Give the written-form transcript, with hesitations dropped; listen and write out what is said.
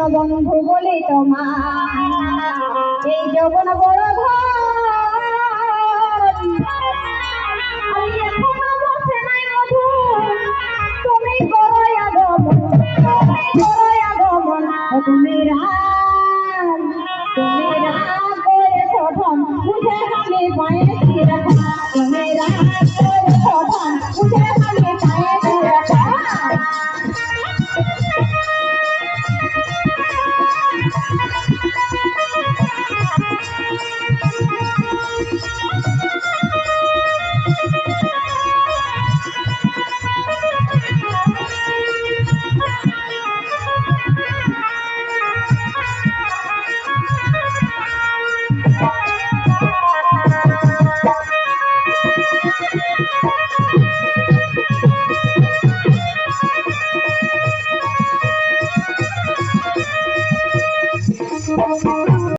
বন্ধু বলি তোমার এই যৌবন বড় ধন আমি এখনো বসে নাই মধু তুমি করো আগমন তুমি রাম করেছ ধন বুঝে আমি পায়েছি রাখা তুমি রাম করেছ ধন বুঝে আমি পায়েছি রাখা Thank you.